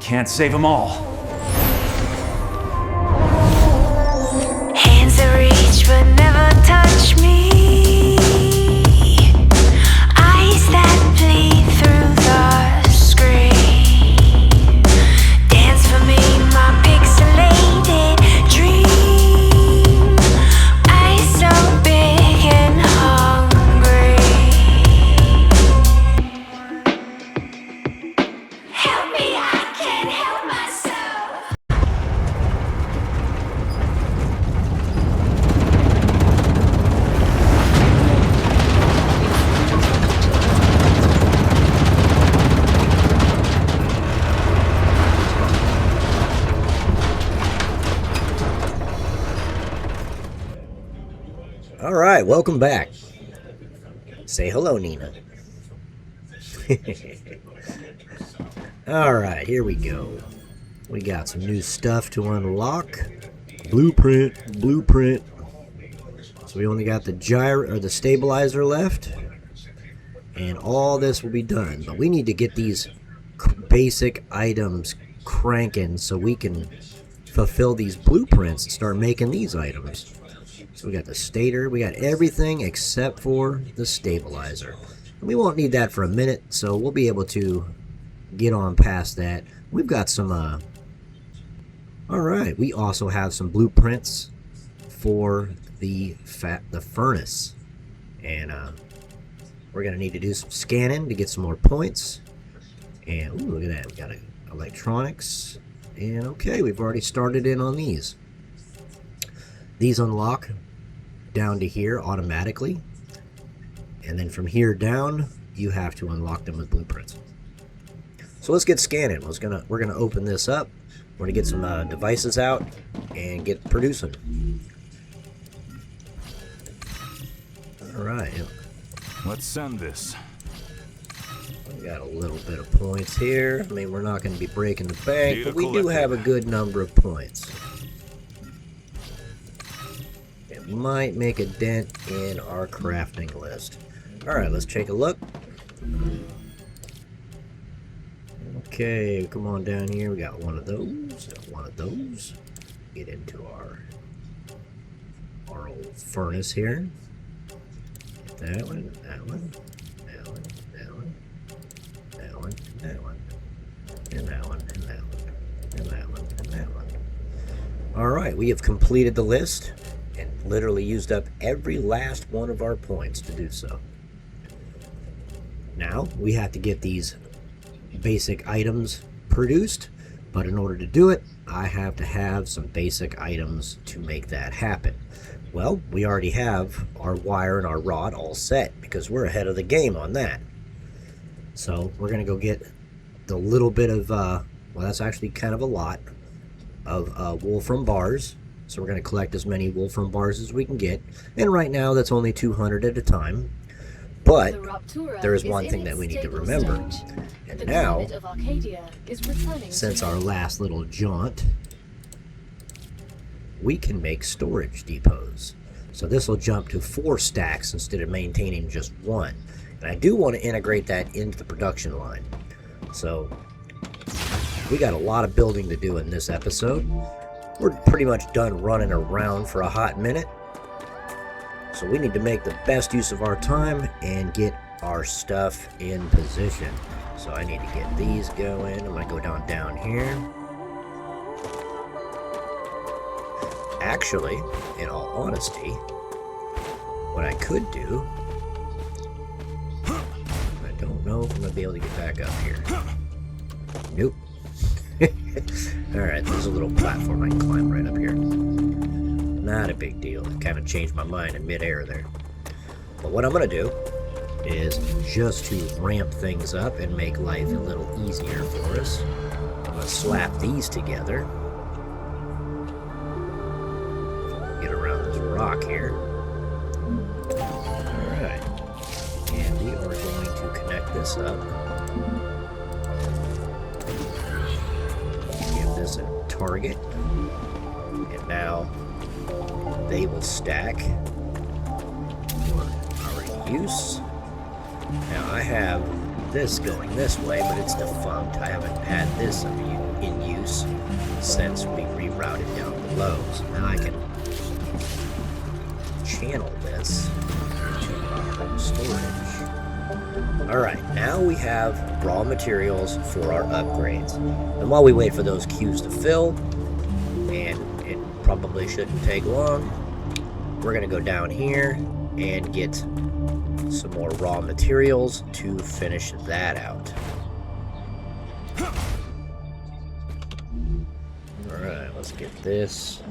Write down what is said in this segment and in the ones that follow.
can't save them all. Hands that reach but never touch me. Eyes that bleed through the screen. Dance for me, my pixelated dream. Eyes so big and hungry. Help me, I can't help myself. All right, welcome back. Say hello, Nina. All right, here we go. We got some new stuff to unlock. Blueprint. So we only got the gyro or the stabilizer left, and all this will be done. But we need to get these basic items cranking so we can fulfill these blueprints and start making these items. So we got the stator, we got everything except for the stabilizer. We won't need that for a minute, so we'll be able to get on past that. We've got some, alright, we also have some blueprints for the furnace. And, we're going to need to do some scanning to get some more points. And, ooh, look at that, we got electronics. And, okay, we've already started in on these. These unlock down to here automatically, and then from here down you have to unlock them with blueprints. So let's get scanning. We're gonna open this up. We're gonna get some devices out and get producing. All right, Let's send this. we got a little bit of points here. I mean, we're not going to be breaking the bank, but we do have a good number of points. Might make a dent in our crafting list. Alright, let's take a look. Okay, come on down here. We got one of those. Get into our old furnace here. Get that one, that one, that one, that one, that one, that one, and that one, and that one, and that one, and that one. Alright, we have completed the list. And literally used up every last one of our points to do so. Now we have to get these basic items produced, but in order to do it, I have to have some basic items to make that happen. Well, we already have our wire and our rod all set because we're ahead of the game on that. So we're gonna go get the little bit of well, that's actually kind of a lot of wolfram bars. So we're going to collect as many wolfram bars as we can get. And right now that's only 200 at a time. But there is one thing that we need to remember. And now, since our last little jaunt, we can make storage depots. So this will jump to 4 stacks instead of maintaining just 1. And I do want to integrate that into the production line. So we got a lot of building to do in this episode. We're pretty much done running around for a hot minute. So we need to make the best use of our time and get our stuff in position. So I need to get these going. I'm going to go down here. Actually, in all honesty, what I could do, I don't know if I'm going to be able to get back up here. Nope. Alright, there's a little platform I can climb right up here. Not a big deal. It kind of changed my mind in midair there. But what I'm going to do is just to ramp things up and make life a little easier for us. I'm going to slap these together. Get around this rock here. Alright. And we are going to connect this up. Give this a target. And now they will stack for our use. Now I have this going this way, but it's defunct. I haven't had this in use since we rerouted down below. So now I can channel this into our storage. Alright, now we have raw materials for our upgrades. And while we wait for those queues to fill, and it probably shouldn't take long, we're going to go down here and get some more raw materials to finish that out. Alright, let's get this.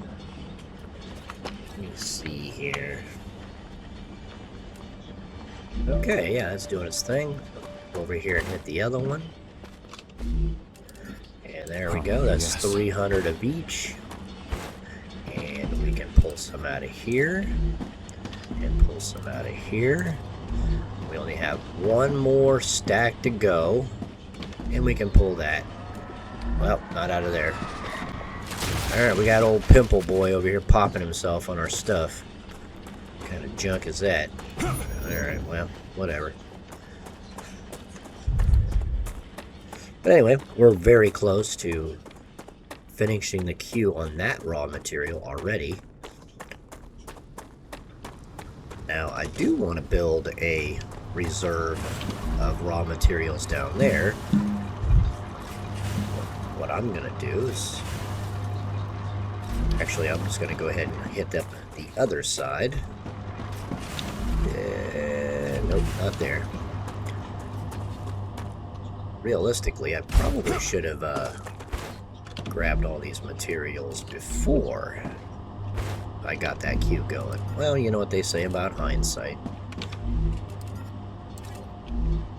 Let me see here. Okay, yeah, it's doing its thing. Go over here and hit the other one. And there we go. That's 300 of each. And we can pull some out of here. And pull some out of here. We only have one more stack to go. And we can pull that. Well, not out of there. Alright, we got old Pimple Boy over here popping himself on our stuff. What kind of junk is that? Alright, well, whatever. But anyway, we're very close to finishing the queue on that raw material already. Now, I do want to build a reserve of raw materials down there. What I'm going to do is... Actually, I'm just going to go ahead and hit the other side. Nope, not there. Realistically, I probably should have grabbed all these materials before I got that queue going. Well, you know what they say about hindsight.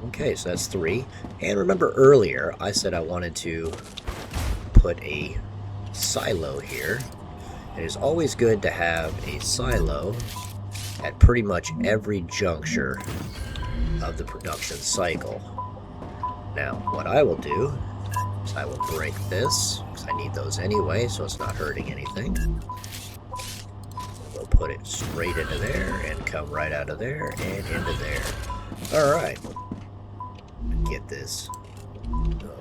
Okay, so that's 3. And remember earlier, I said I wanted to put a silo here. It is always good to have a silo at pretty much every juncture of the production cycle. Now, what I will do is I will break this, because I need those anyway, so it's not hurting anything. We'll put it straight into there, and come right out of there, and into there. Alright. Get this.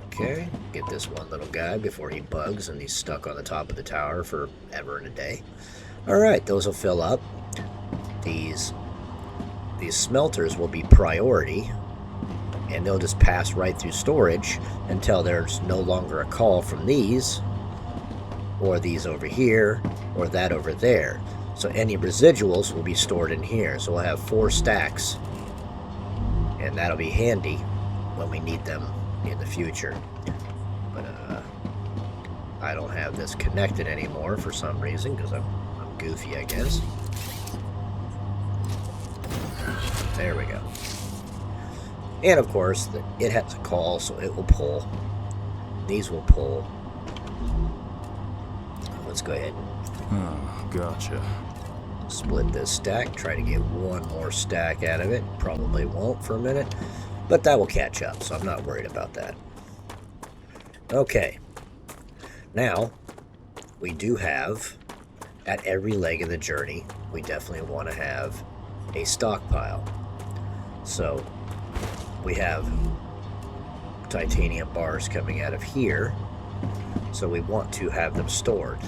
Okay, get this one little guy before he bugs and he's stuck on the top of the tower for ever and a day. Alright, those will fill up. These smelters will be priority, and they'll just pass right through storage until there's no longer a call from these, or these over here, or that over there. So any residuals will be stored in here. So we'll have 4 stacks, and that'll be handy when we need them in the future. But I don't have this connected anymore for some reason, because I'm goofy, I guess. There we go. And of course, it has a call, so it will pull. These will pull. Let's go ahead and Oh, gotcha. split this stack. Try to get one more stack out of it. Probably won't for a minute, but that will catch up, so I'm not worried about that. Okay. Now, we do have, at every leg of the journey, we definitely want to have a stockpile. So, we have titanium bars coming out of here, so we want to have them stored.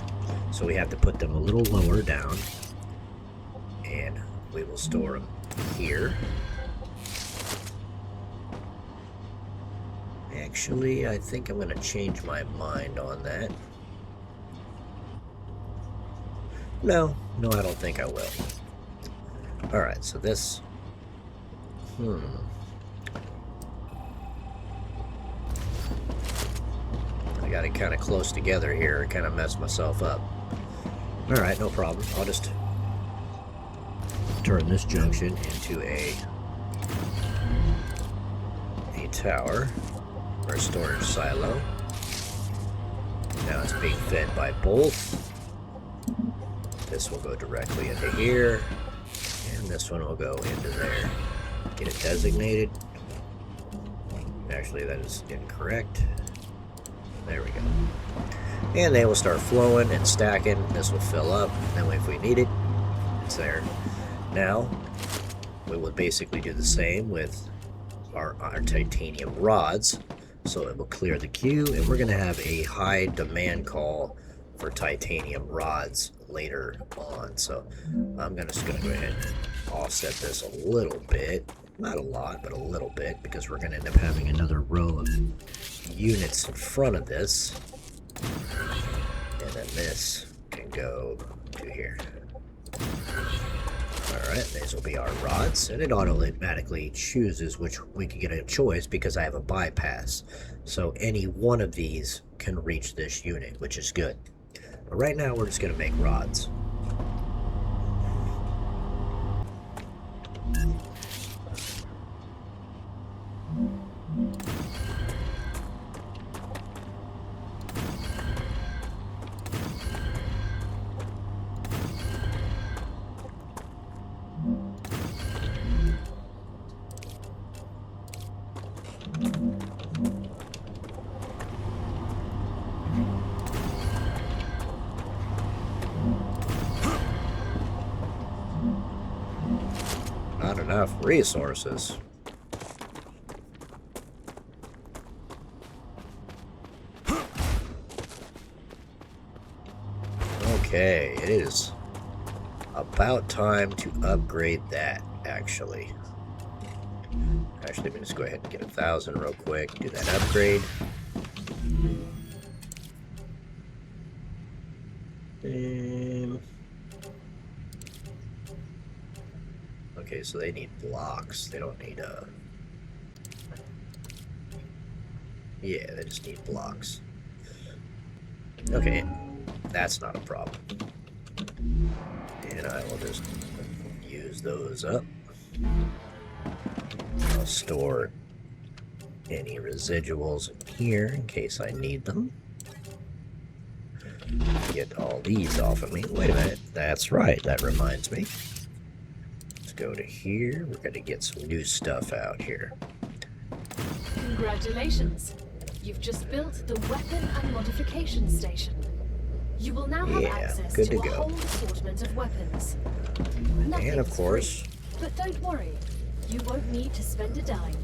So we have to put them a little lower down, and we will store them here. Actually, I think I'm going to change my mind on that. No, I don't think I will. Alright, so this... I got it kind of close together here. I kind of messed myself up. Alright, no problem. I'll just turn this junction into a tower, or a storage silo. Now it's being fed by both. This will go directly into here, and this one will go into there. Get it designated. Actually, that is incorrect. There we go. And they will start flowing and stacking. This will fill up. Then if we need it, it's there. Now, we will basically do the same with our titanium rods, so it will clear the queue, and we're going to have a high demand call for titanium rods later on. So I'm just going to go ahead and offset this a little bit, not a lot, but a little bit, because we're going to end up having another row of units in front of this, and then this can go to here. Alright, these will be our rods, and it automatically chooses which we can get a choice because I have a bypass. So any one of these can reach this unit, which is good. But right now we're just going to make rods. Not enough resources. Okay, it is about time to upgrade that, actually. Actually, let me just go ahead and get 1,000 real quick, do that upgrade. Okay, so they need blocks. They don't need, yeah, they just need blocks. Okay, that's not a problem. And I will just use those up. I'll store any residuals in here in case I need them. Get all these off of me. Wait a minute. That's right. That reminds me. Let's go to here. We're going to get some new stuff out here. Congratulations. You've just built the weapon and modification station. You will now have access good to to a go. whole assortment of weapons. And of Nothing's course, free, but don't worry. You won't need to spend a dime.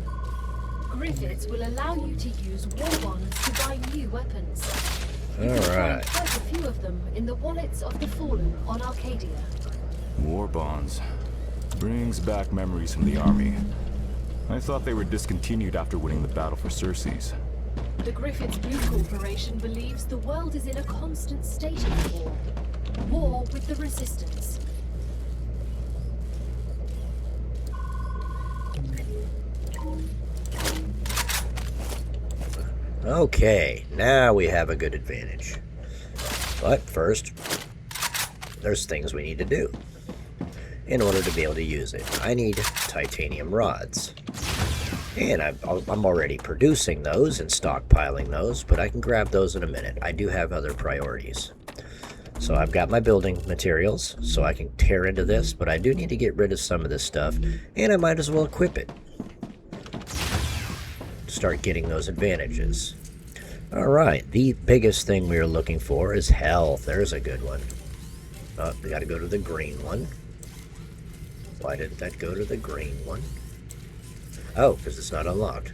Griffiths will allow you to use war bonds to buy new weapons. You can alright. find quite a few of them in the wallets of the fallen on Arcadia. War bonds. Brings back memories from the army. I thought they were discontinued after winning the battle for Circes. The Griffiths Blue Corporation believes the world is in a constant state of war. War with the Resistance. Okay, now we have a good advantage. But first, there's things we need to do in order to be able to use it. I need titanium rods. And I'm already producing those and stockpiling those, but I can grab those in a minute. I do have other priorities. So I've got my building materials, so I can tear into this, but I do need to get rid of some of this stuff, and I might as well equip it. Start getting those advantages. Alright, the biggest thing we are looking for is health. There's a good one. Oh, we gotta go to the green one. Why didn't that go to the green one? Oh, because it's not unlocked.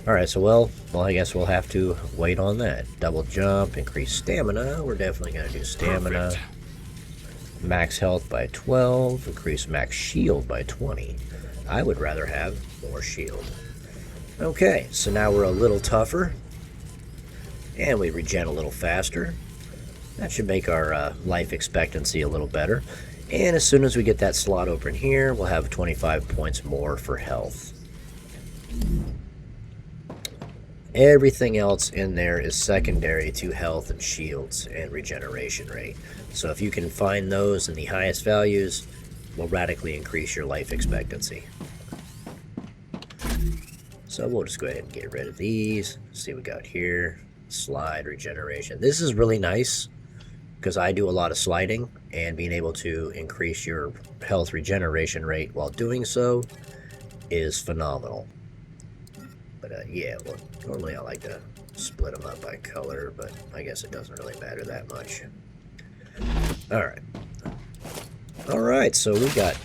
Alright, so well, I guess we'll have to wait on that. Double jump, increase stamina. We're definitely going to do stamina. Perfect. Max health by 12. Increase max shield by 20. I would rather have more shield. Okay, so now we're a little tougher. And we regen a little faster. That should make our life expectancy a little better. And as soon as we get that slot open here, we'll have 25 points more for health. Everything else in there is secondary to health and shields and regeneration rate. So if you can find those in the highest values, will radically increase your life expectancy. So we'll just go ahead and get rid of these. See what we got here. Slide regeneration. This is really nice because I do a lot of sliding, and being able to increase your health regeneration rate while doing so is phenomenal. But yeah, well, normally I like to split them up by color, but I guess it doesn't really matter that much. Alright, so we got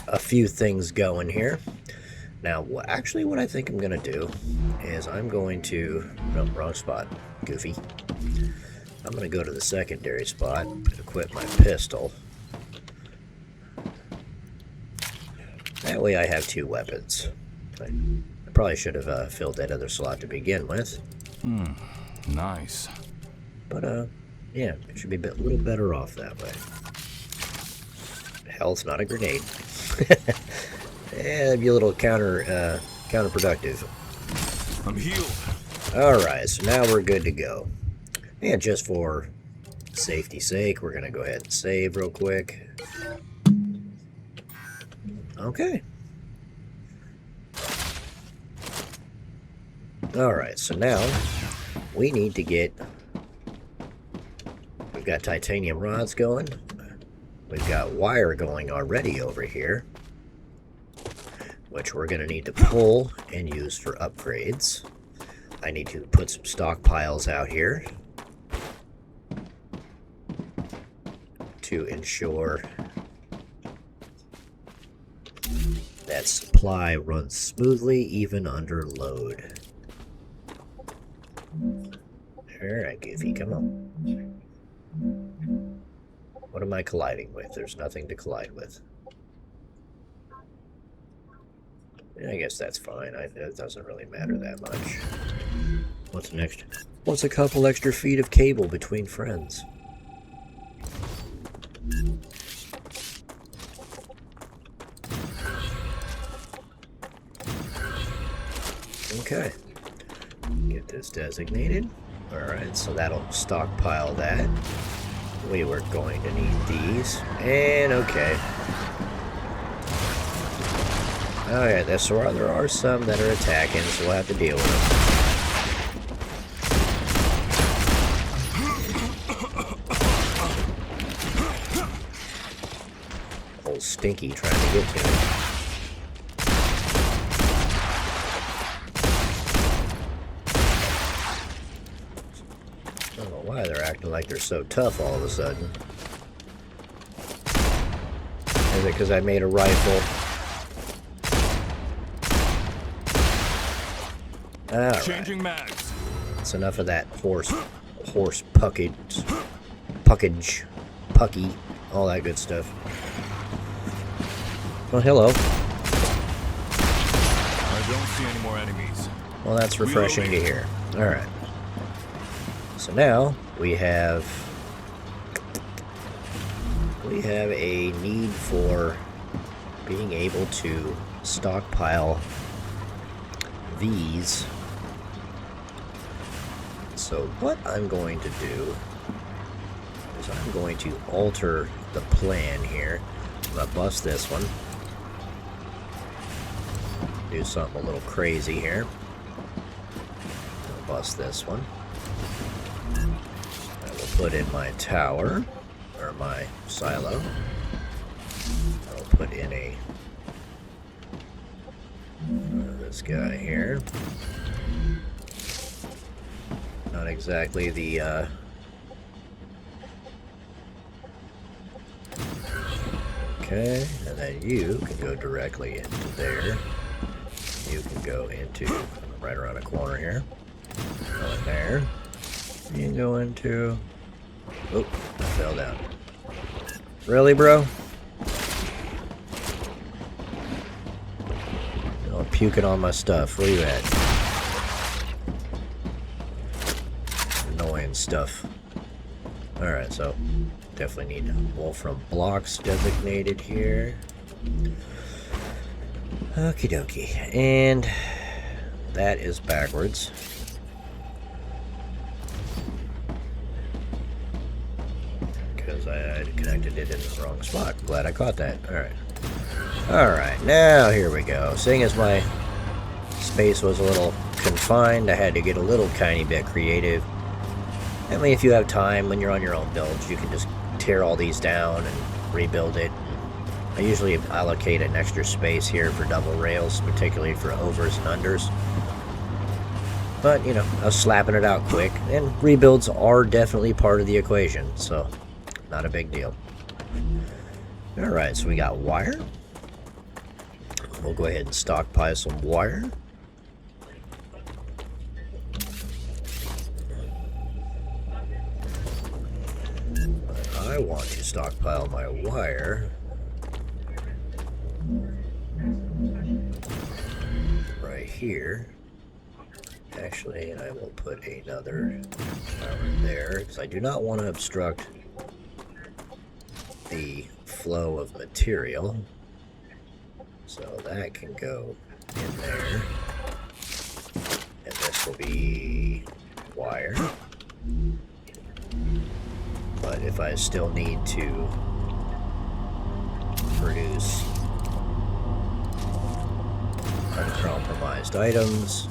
a few things going here. Now, actually what I think I'm going to do is I'm going to... No, wrong spot. Goofy. I'm going to go to the secondary spot, equip my pistol. That way I have 2 weapons. I probably should have filled that other slot to begin with. Nice. But, yeah, it should be a little better off that way. Health, not a grenade. It'd be a little counterproductive. I'm healed. Alright, so now we're good to go. And just for safety's sake, we're going to go ahead and save real quick. Okay. Alright, so now we need to get... We've got titanium rods going. We've got wire going already over here, which we're going to need to pull and use for upgrades. I need to put some stockpiles out here to ensure that supply runs smoothly even under load. Alright, Goofy, come on. What am I colliding with? There's nothing to collide with. I guess that's fine. It doesn't really matter that much. What's next? What's a couple extra feet of cable between friends? Okay. Get this designated. Alright, so that'll stockpile that. We were going to need these. And okay. Oh yeah, there are some that are attacking, so we'll have to deal with them. Old Stinky trying to get to me. I don't know why they're acting like they're so tough all of a sudden. Is it because I made a rifle? Right. Changing mags. That's enough of that horse pucky, all that good stuff. Well, hello. I don't see any more enemies. Well, that's refreshing to hear. Alright. So now, we have a need for being able to stockpile these. So what I'm going to do is I'm going to alter the plan here. I'm going to bust this one. Do something a little crazy here. I'll bust this one. I will put in my tower, or my silo. I'll put in a this guy here. Not exactly the okay, and then you can go directly into there. You can go into right around the corner here. Go in there. You can go into... Oh, I fell down. Really, bro? I'm puking on my stuff. Where you at? Annoying stuff. Alright, so definitely need Wolfram blocks designated here. Okie dokie. And that is backwards. Because I had connected it in the wrong spot. Glad I caught that. Alright. Alright, now here we go. Seeing as my space was a little confined, I had to get a little tiny bit creative. I mean, if you have time when you're on your own builds, you can just tear all these down and rebuild it. I usually allocate an extra space here for double rails, particularly for overs and unders. But, you know, I was slapping it out quick, and rebuilds are definitely part of the equation, so not a big deal. Alright, so we got wire. We'll go ahead and stockpile some wire. I want to stockpile my wire right here. Actually, I will put another tower there because I do not want to obstruct the flow of material. So that can go in there. And this will be wire. But if I still need to produce uncompromised items,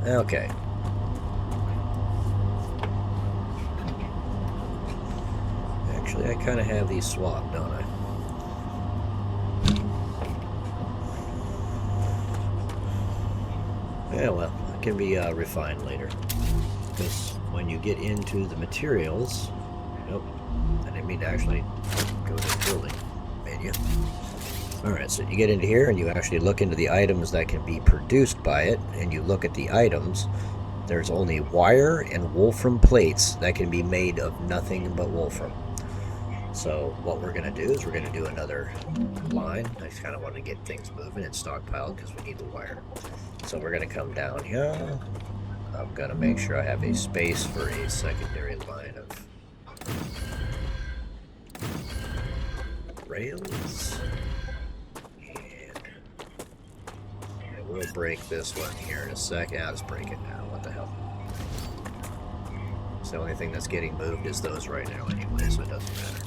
okay. Actually, I kind of have these swapped, don't I? Yeah, well, it can be refined later. Because when you get into the materials... Nope, I didn't mean to actually go to the building menu. Alright, so you get into here and you actually look into the items that can be produced by it, and you look at the items. There's only wire and wolfram plates that can be made of nothing but wolfram. So what we're going to do is we're going to do another line. I just kind of want to get things moving and stockpiled because we need the wire. So we're going to come down here. I'm going to make sure I have a space for a secondary line of rails. And I will break this one here in a second. I'll just break it now. What the hell? So the only thing that's getting moved is those right now anyway, so it doesn't matter.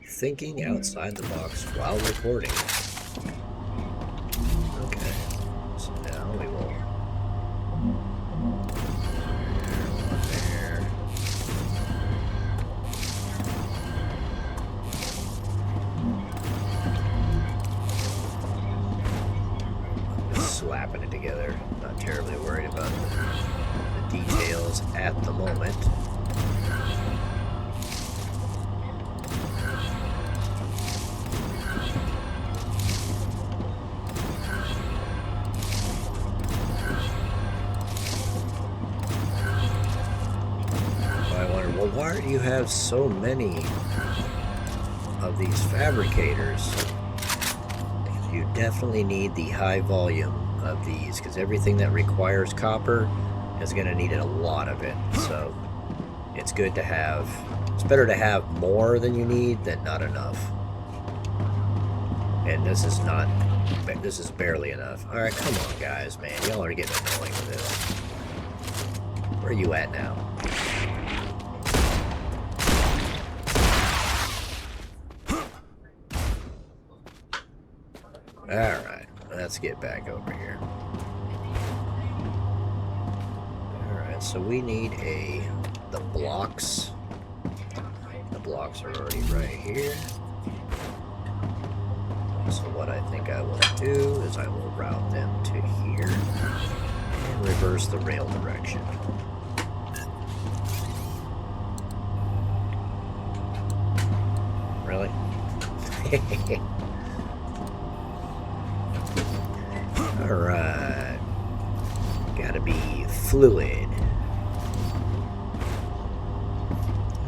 Thinking outside the box while recording. Okay, so now we will... There. I'm just slapping it together. Not terribly worried about the details at the moment. Why do you have so many of these fabricators? You definitely need the high volume of these because everything that requires copper is going to need a lot of it. So it's good to have, it's better to have more than you need than not enough. And this is not, this is barely enough. Alright, come on guys, man. Y'all are getting annoying with this. Where are you at now? Alright, let's get back over here. Alright, so we need the blocks. The blocks are already right here. So what I think I will do is I will route them to here and reverse the rail direction. Really? Alright. Gotta be fluid.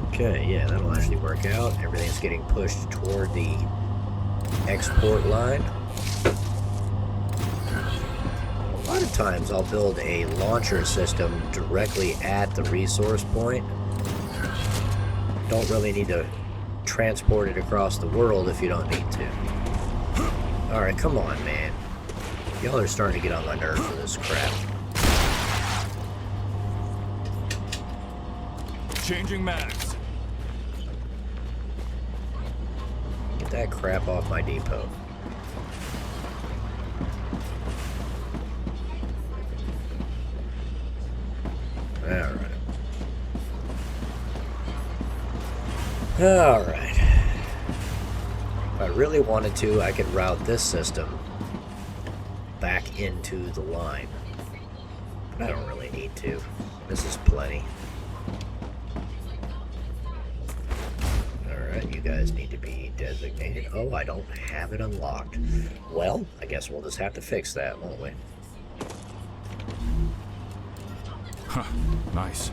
Okay, yeah, that'll actually work out. Everything's getting pushed toward the export line. A lot of times I'll build a launcher system directly at the resource point. Don't really need to transport it across the world if you don't need to. Alright, come on, man. Y'all are starting to get on my nerves for this crap. Changing mags. Get that crap off my depot. Alright. Alright. If I really wanted to, I could route this system back into the line. But I don't really need to. This is plenty. Alright, you guys need to be designated. Oh, I don't have it unlocked. Well, I guess we'll just have to fix that, won't we? Huh, nice.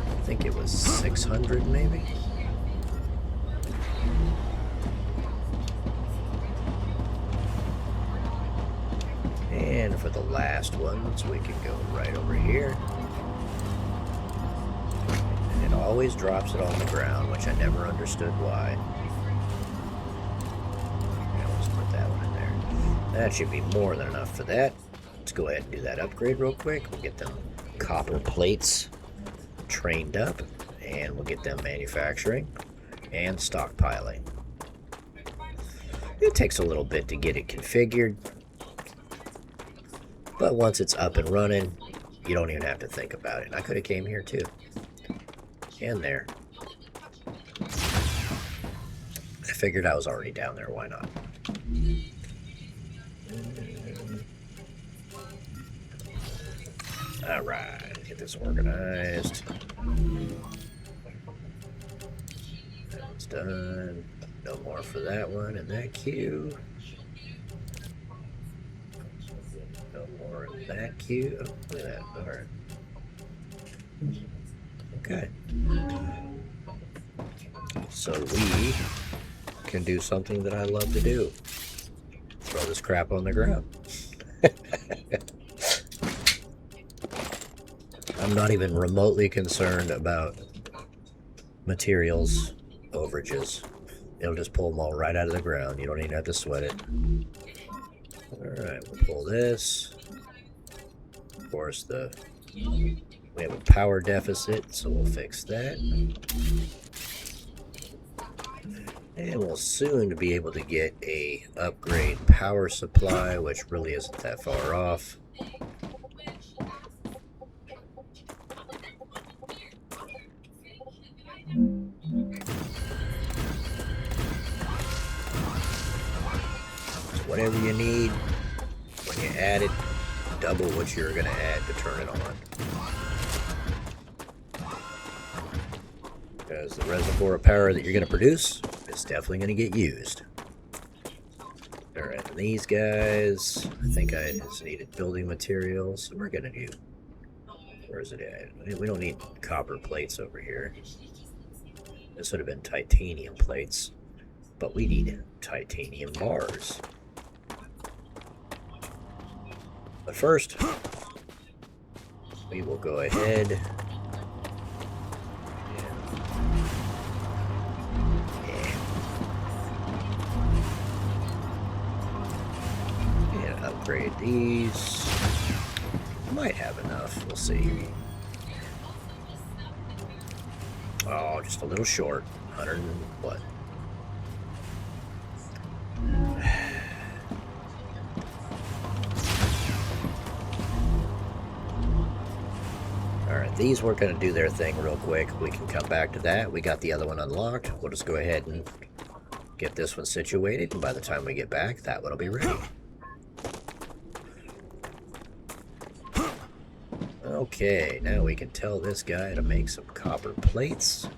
I think it was 600 maybe? And for the last ones, we can go right over here. And it always drops it on the ground, which I never understood why. Yeah, let's put that one in there. That should be more than enough for that. Let's go ahead and do that upgrade real quick. We'll get them copper plates trained up, and we'll get them manufacturing and stockpiling. It takes a little bit to get it configured, but once it's up and running, you don't even have to think about it. I could have came here too. And there. I figured I was already down there, why not? Alright, get this organized. That one's done. No more for that one in that queue. No more in that queue. Oh, look at that. Alright. Okay. So we can do something that I love to do. Throw this crap on the ground. I'm not even remotely concerned about materials overages. It'll just pull them all right out of the ground. You don't even have to sweat it. Alright, we'll pull this. Of course, we have a power deficit, so we'll fix that. And we'll soon be able to get a upgrade power supply, which really isn't that far off. So whatever you need, when you add it, double what you're going to add to turn it on. Because the reservoir of power that you're going to produce is definitely going to get used. Alright, and these guys, I think I just needed building materials. So we're going to do... Where is it at? We don't need copper plates over here. This would have been titanium plates. But we need titanium bars. But first, we will go ahead and upgrade these. Might have enough, we'll see. Oh, just a little short. 100 and what? Alright, these weren't going to do their thing real quick. We can come back to that. We got the other one unlocked. We'll just go ahead and get this one situated, and by the time we get back, that one will be ready. Okay, now we can tell this guy to make some copper plates.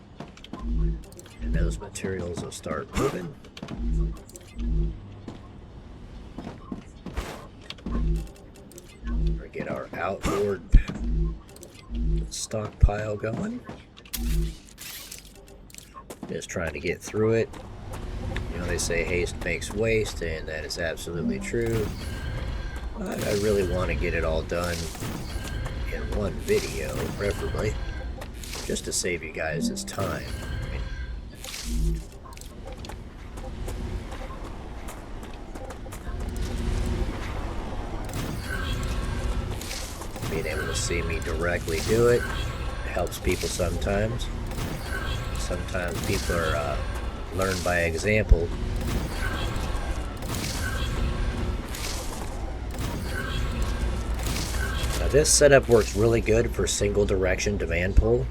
And those materials will start moving. Or get our outboard stockpile going. Just trying to get through it. You know, they say haste makes waste, and that is absolutely true. But I really want to get it all done in one video, preferably, just to save you guys this time. Being able to see me directly do it helps people sometimes. Sometimes people are learn by example. This setup works really good for single direction demand pull.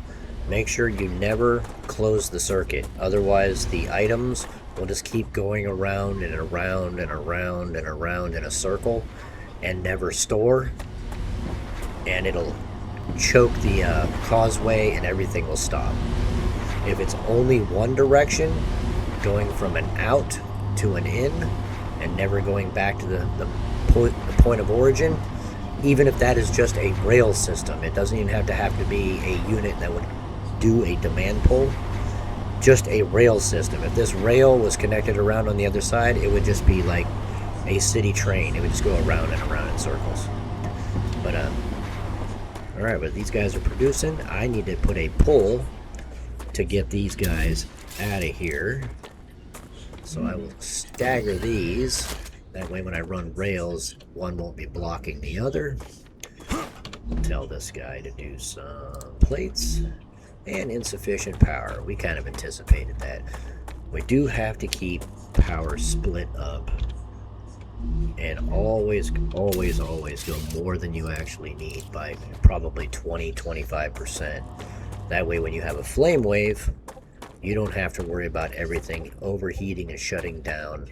Make sure you never close the circuit. Otherwise, the items will just keep going around and around and around and around in a circle and never store. And it'll choke the causeway and everything will stop. If it's only one direction, going from an out to an in and never going back to the point of origin, even if that is just a rail system, it doesn't even have to be a unit that would do a demand pull, just a rail system. If this rail was connected around on the other side, it would just be like a city train. It would just go around and around in circles. But alright, but these guys are producing. I need to put a pull to get these guys out of here. So I will stagger these. That way when I run rails, one won't be blocking the other. Tell this guy to do some plates. And insufficient power. We kind of anticipated that. We do have to keep power split up. And always, always, always go more than you actually need by probably 20-25%. That way when you have a flame wave, you don't have to worry about everything overheating and shutting down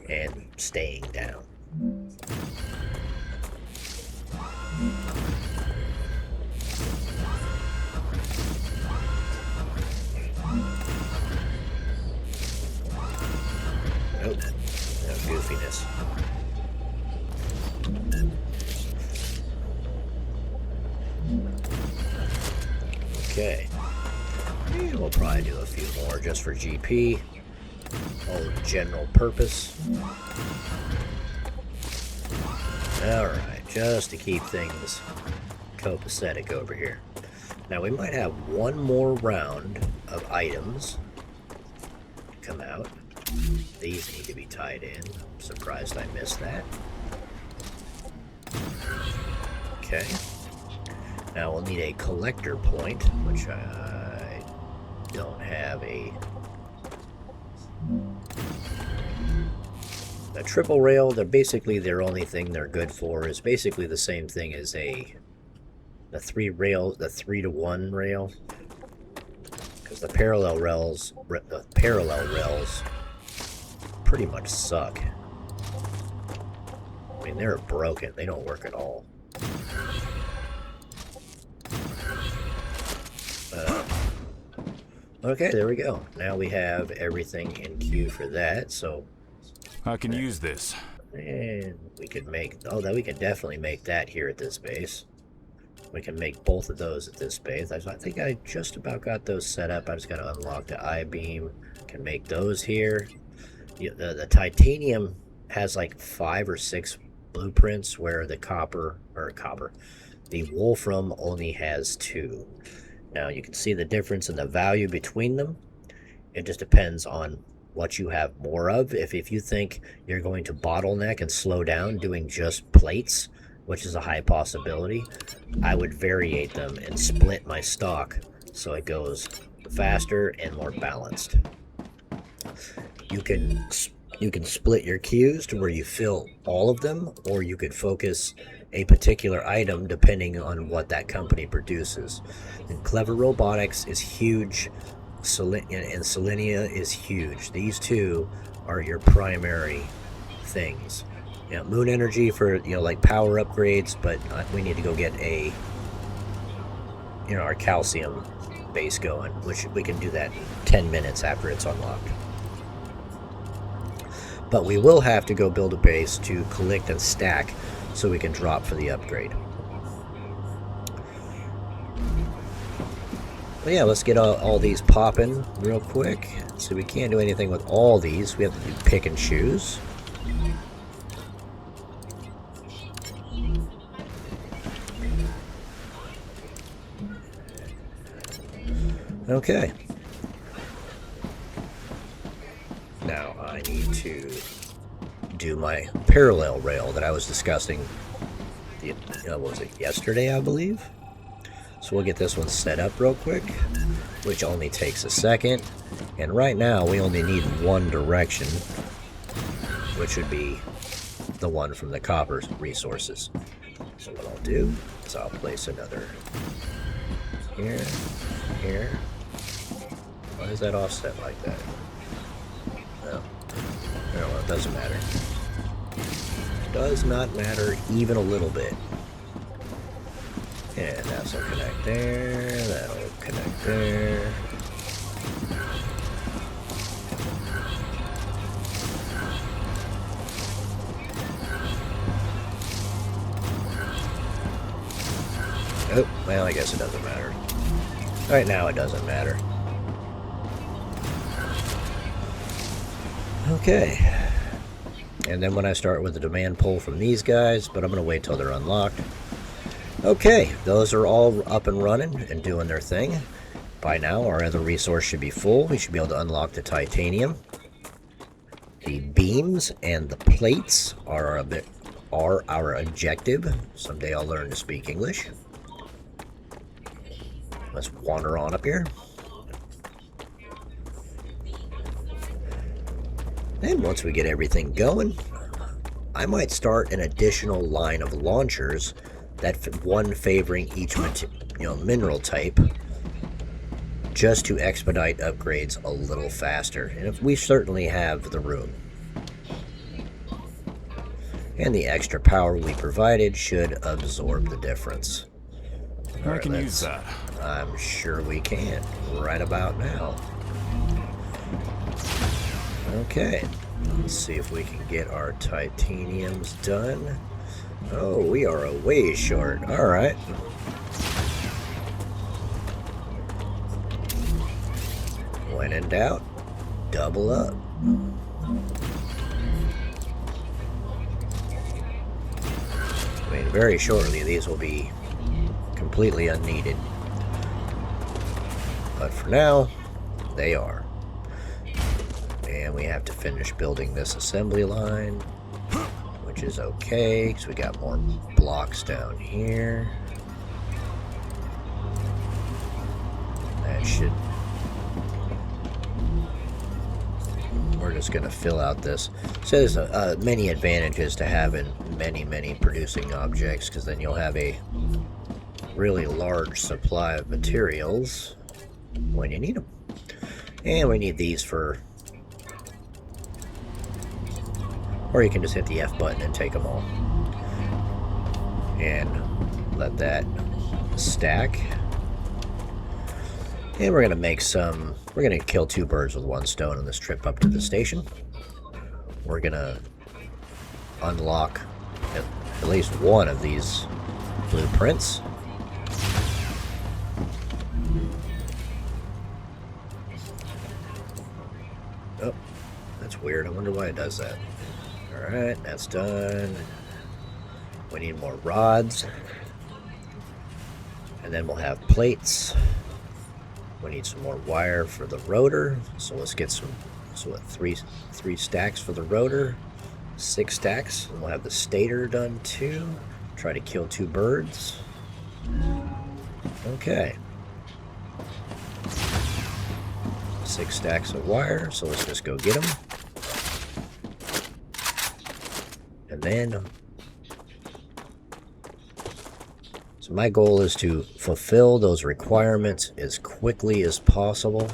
and staying down. Nope, no goofiness. Okay. And we'll probably do a few more just for GP. All general purpose. Alright, just to keep things copacetic over here. Now we might have one more round of items come out. These need to be tied in. I'm surprised I missed that. Okay. Now we'll need a collector point, which I don't have a triple rail. They're basically, their only thing they're good for is basically the same thing as the 3-to-1 rail, because the parallel rails pretty much suck. I mean, they're broken. They don't work at all. Okay, there we go. Now we have everything in queue for that, so I can use this. and we could make, oh, that we can definitely make that here at this base. We can make both of those at this base. I think I just about got those set up. I just got to unlock the I-beam. Can make those here. The titanium has like 5 or 6 blueprints, where the the wolfram only has 2. Now you can see the difference in the value between them. It just depends on what you have more of. If you think you're going to bottleneck and slow down doing just plates, which is a high possibility, I would variate them and split my stock so it goes faster and more balanced. You can split your queues to where you fill all of them, or you could focus a particular item depending on what that company produces. And Clever Robotics is huge, and Selenia is huge. These two are your primary things. Moon Energy for, like power upgrades, but we need to go get our calcium base going, which we can do that in 10 minutes after it's unlocked. But we will have to go build a base to collect and stack so we can drop for the upgrade. But yeah, let's get all these popping real quick. So we can't do anything with all these. We have to do pick and choose. Okay. Now I need to do my parallel rail that I was discussing, what was it, yesterday, I believe? So we'll get this one set up real quick, which only takes a second. And right now we only need one direction, which would be the one from the copper resources. So what I'll do is I'll place another here, here, Why is that offset like that? No. Well, it doesn't matter. Does not matter even a little bit. And that'll connect there. That'll connect there. Oh, well, I guess it doesn't matter. Right now, it doesn't matter. Okay. And then when I start with the demand pull from these guys, but I'm going to wait till they're unlocked. Okay, those are all up and running and doing their thing. By now, our other resource should be full. We should be able to unlock the titanium. The beams and the plates are our objective. Someday I'll learn to speak English. Let's wander on up here. And once we get everything going, I might start an additional line of launchers, that one favoring each mineral type, just to expedite upgrades a little faster. And if we certainly have the room. And the extra power we provided should absorb the difference. I can use that. I'm sure we can, right about now. Okay, let's see if we can get our titaniums done. Oh, we are a way short. Alright. When in doubt, double up. I mean, very shortly these will be completely unneeded. But for now, they are. And we have to finish building this assembly line, which is okay, because we got more blocks down here. That should... We're just going to fill out this. So there's many advantages to having many producing objects, because then you'll have a really large supply of materials when you need them. And we need these for... Or you can just hit the F button and take them all. And let that stack. And we're going to make some... We're going to kill two birds with one stone on this trip up to the station. We're going to unlock at least one of these blueprints. Oh, that's weird. I wonder why it does that. Alright, that's done. We need more rods. And then we'll have plates. We need some more wire for the rotor. So let's get some, so what, three stacks for the rotor. 6 stacks. And we'll have the stator done too. Try to kill 2 birds. Okay. 6 stacks of wire, so let's just go get them. And then, so my goal is to fulfill those requirements as quickly as possible.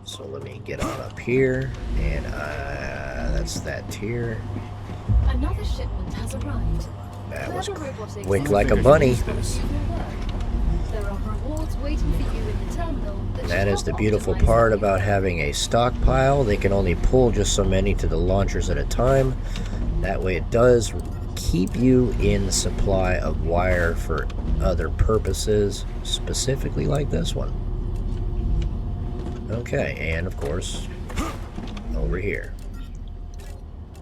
So let me get on up here, and that's that tier. Another shipment has arrived. That was Clever robotics quick and like a Figured bunny. you'd use this. There are rewards waiting for you in the terminal. That is the beautiful part about having a stockpile. They can only pull just so many to the launchers at a time. That way it does keep you in supply of wire for other purposes, specifically like this one. Okay, and of course, over here.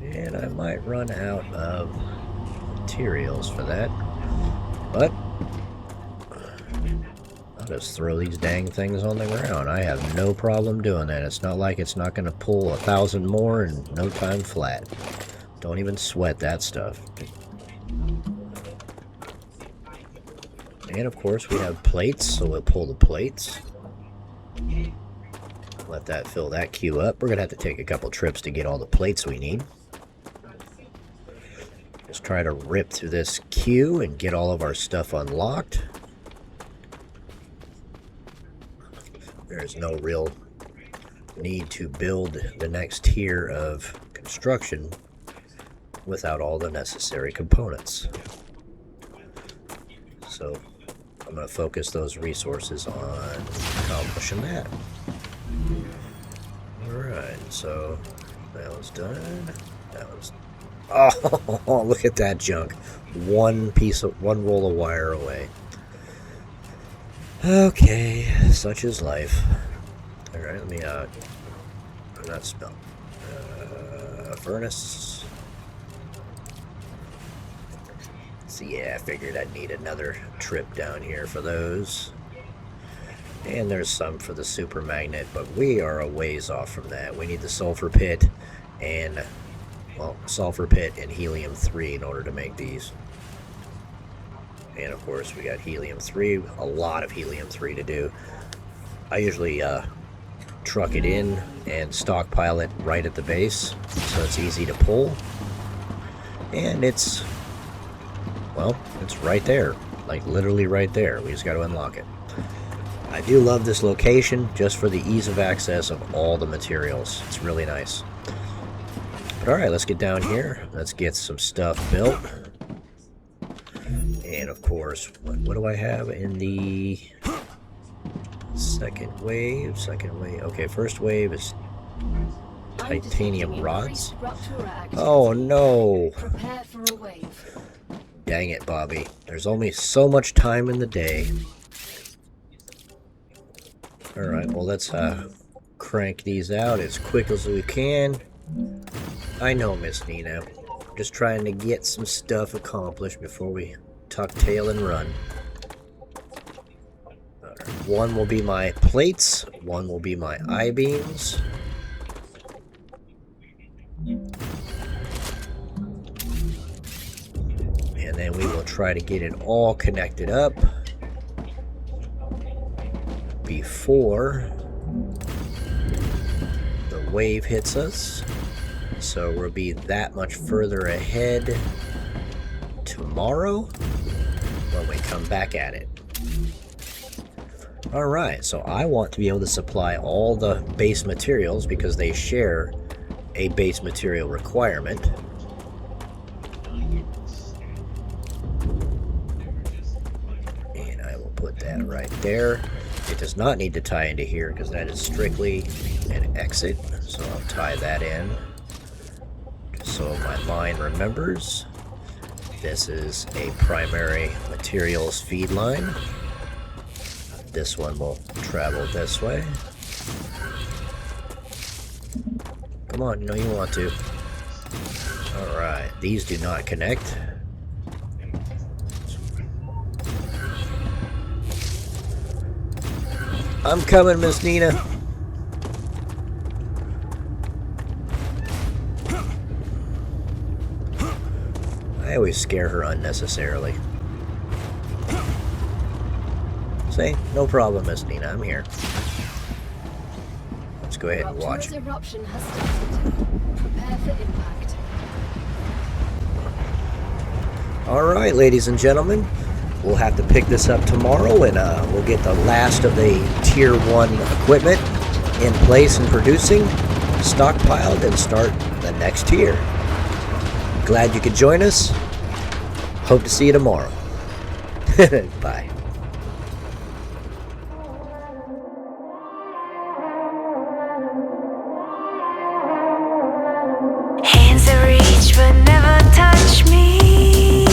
And I might run out of materials for that, but I'll just throw these dang things on the ground. I have no problem doing that. It's not like it's not going to pull 1,000 more in no time flat. Don't even sweat that stuff. And of course we have plates, so we'll pull the plates. Let that fill that queue up. We're going to have to take a couple trips to get all the plates we need. Just try to rip through this queue and get all of our stuff unlocked. there's no real need to build the next tier of construction without all the necessary components. So I'm going to focus those resources on accomplishing that. Alright, so that was done. That was... Oh, look at that junk. One roll of wire away. Okay, such is life. Alright, let me, not smell. Furnace. So yeah, I figured I'd need another trip down here for those. And there's some for the super magnet, but we are a ways off from that. We need the sulfur pit and, well, sulfur pit and helium-3 in order to make these. And of course we got helium-3, a lot of helium-3 to do. I usually truck it in and stockpile it right at the base, so it's easy to pull. And it's, well, it's right there, like literally right there. We just got to unlock it. I do love this location just for the ease of access of all the materials. It's really nice. But alright, let's get down here. Let's get some stuff built. And of course, what do I have in the second wave? Okay, first wave is titanium rods. Oh no! Prepare for a wave. Dang it, Bobby. There's only so much time in the day. Alright, well let's crank these out as quick as we can. I know, Miss Nina. I'm just trying to get some stuff accomplished before we tuck tail and run. Right, one will be my plates, one will be my I-beams. And then we will try to get it all connected up before the wave hits us. So we'll be that much further ahead tomorrow when we come back at it. Alright, so I want to be able to supply all the base materials because they share a base material requirement. And I will put that right there. It does not need to tie into here because that is strictly an exit. So I'll tie that in just so my line remembers. This is a primary materials feed line. This one will travel this way. Come on, you know you want to. Alright, these do not connect. I'm coming, Miss Nina. I always scare her unnecessarily. Say, no problem, Miss Nina. I'm here. Let's go ahead and watch. Rupture's eruption has started. Prepare for impact. Alright, ladies and gentlemen. We'll have to pick this up tomorrow, and we'll get the last of the Tier 1 equipment in place and producing, stockpiled, and start the next tier. Glad you could join us. Hope to see you tomorrow. Bye. Hands that reach but never touch me.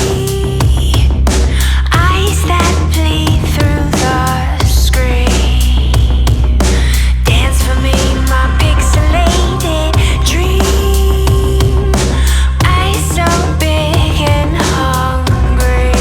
Eyes that bleed through the screen. Dance for me, my pixelated dream. Eyes so big and hungry.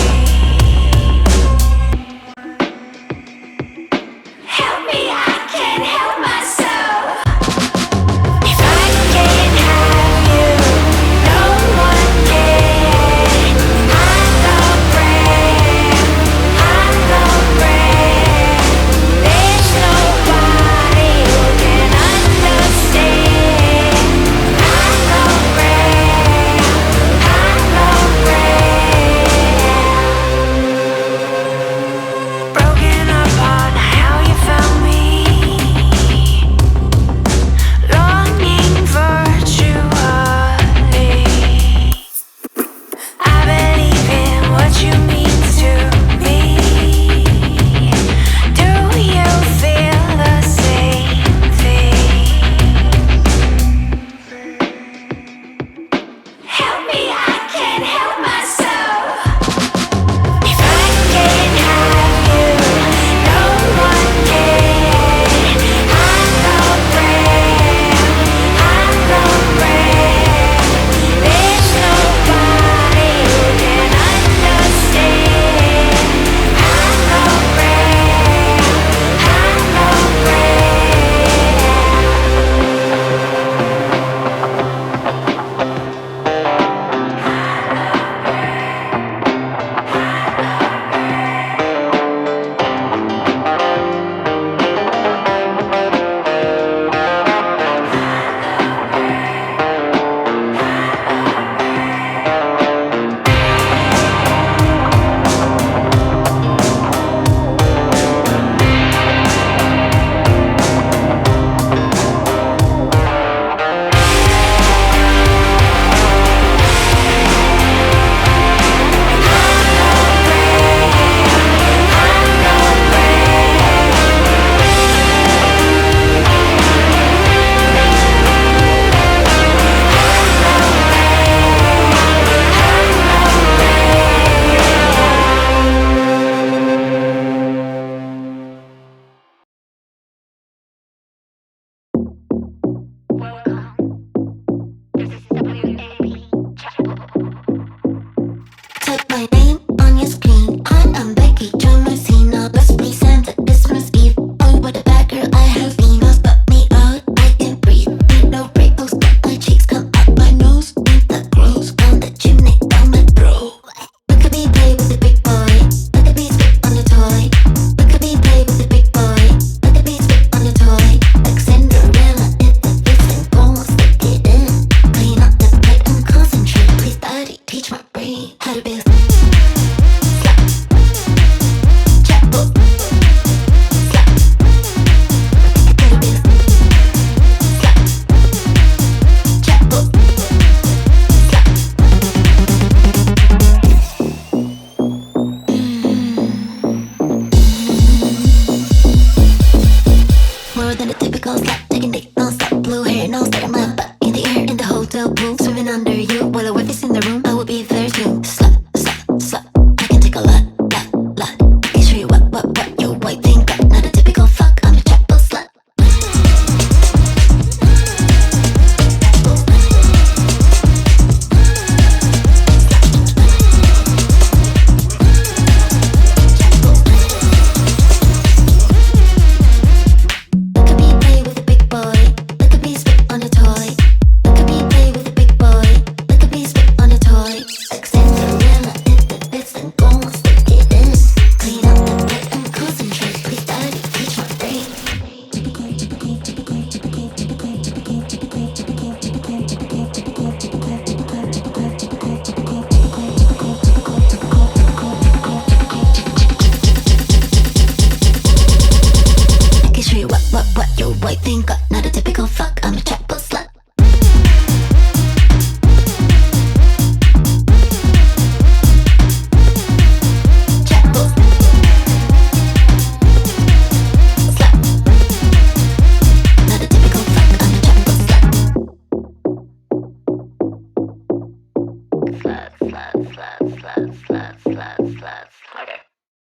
my name on your screen. I am Becky Thomasina. Let's present the Christmas Eve. Oh, what a bad girl I have been. Just put me out, I can breathe. Need no wrinkles, but my cheeks come up my nose. Need the gross down the chimney, down my throat. Look at me play with the big boy. Look at me spit on the toy. Look at me play with the big boy. Look at me spit on the toy. Like Cinderella, hit the fist and go and stick it in. Clean up the plate and concentrate. Please, daddy, teach my brain how to be. Slap, chapel, slap, gotta be. Slap, chapel, slap. More than a typical slap, taking dick, don't stop. Blue hair, no stare, my butt in the air, in the hotel pool, swimming under you. While the wife is in the room, I will be there too. Slap, slap, slap. I can take a lot, lot. I can show you what your white thing got. Not a typical fuck, I'm a chapel slut. Look at me play with the big boy. Look at me spit on a toy. Look at me play with the big boy. Look at me spit on a toy. Like Cinderella, hit the bits and go and stick it in. Clean up the plate and concentrate. Please, daddy, teach my brain. I can show you what your white thing got. Not a typical fuck, I'm a chapel slut. Chapel slut. Not a typical fuck, I'm a chapel slut. Slut. Okay.